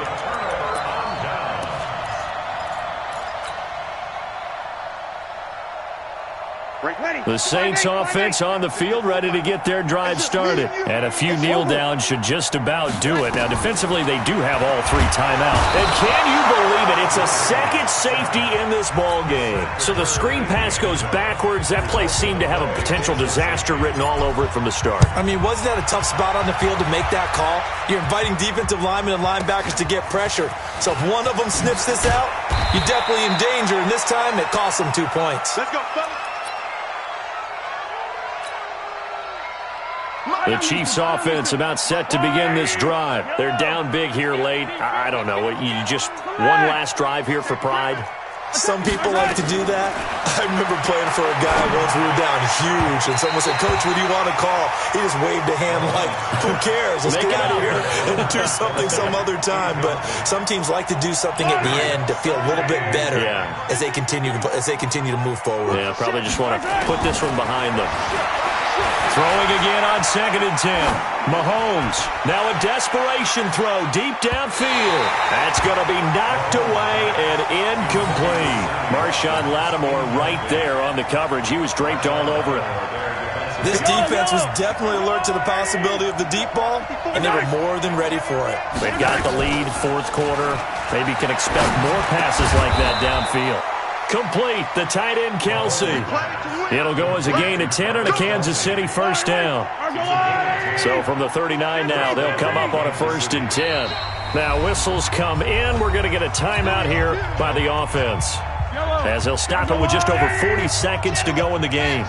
The Saints offense on the field, ready to get their drive started. And a few kneel downs should just about do it. Now, defensively, they do have all 3 timeouts. And can you believe it? It's a second safety in this ball game. So the screen pass goes backwards. That play seemed to have a potential disaster written all over it from the start. I mean, wasn't that a tough spot on the field to make that call? You're inviting defensive linemen and linebackers to get pressure. So if one of them sniffs this out, you're definitely in danger. And this time, it cost them 2 points. Let's go, fellas. The Chiefs offense about set to begin this drive. They're down big here late. I don't know. You just one last drive here for pride? Some people like to do that. I remember playing for a guy once. We were down huge, and someone said, "Coach, what do you want to call?" He just waved a hand like, "Who cares? Let's get out of here and do something some other time." But some teams like to do something at the end to feel a little bit better as they continue to move forward. Yeah, probably just want to put this one behind them. Throwing again on 2nd and 10. Mahomes, now a desperation throw deep downfield. That's going to be knocked away and incomplete. Marshawn Lattimore right there on the coverage. He was draped all over it. This defense was definitely alert to the possibility of the deep ball, and they were more than ready for it. They've got the lead, 4th quarter. Maybe can expect more passes like that downfield. Complete, the tight end Kelsey. It'll go as a gain of 10 and a Kansas City first down. So from the 39 now, they'll come up on a 1st and 10. Now whistles come in. We're going to get a timeout here by the offense, as they'll stop it with just over 40 seconds to go in the game.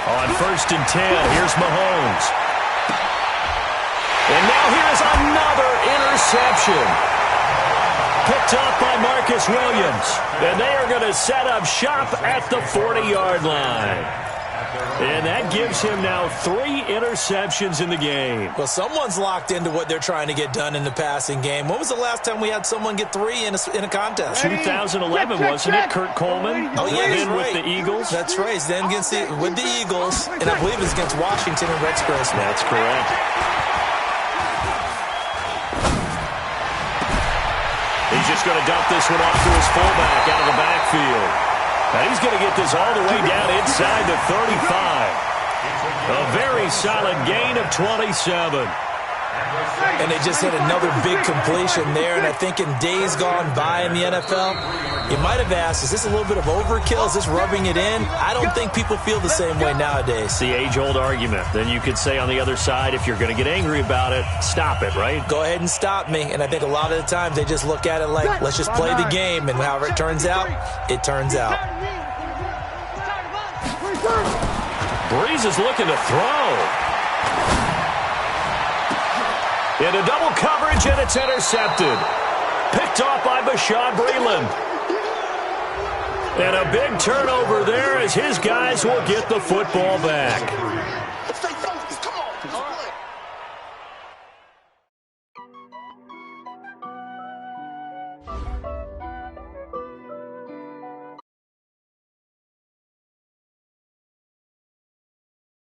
On 1st and 10, here's Mahomes. And now here's another interception. Picked up by Marcus Williams. And they are going to set up shop at the 40-yard line. And that gives him now 3 interceptions in the game. Well, someone's locked into what they're trying to get done in the passing game. When was the last time we had someone get 3 in a contest? 2011, wasn't it? Kurt Coleman. Oh, yeah, that's right. With the Eagles. That's right. Then with the Eagles, and I believe it's against Washington and Rex Grossman. That's correct. He's just going to dump this one off to his fullback out of the backfield. And he's going to get this all the way down inside the 35. A very solid gain of 27. And they just hit another big completion there. And I think in days gone by in the NFL, you might have asked, is this a little bit of overkill? Is this rubbing it in? I don't think people feel the same way nowadays. It's the age-old argument. Then you could say on the other side, if you're going to get angry about it, stop it, right? Go ahead and stop me. And I think a lot of the times they just look at it like, let's just play the game. And however it turns out, it turns out. Breeze is looking to throw. Into double coverage, and it's intercepted. Picked off by Bashaud Breeland. And a big turnover there as his guys will get the football back.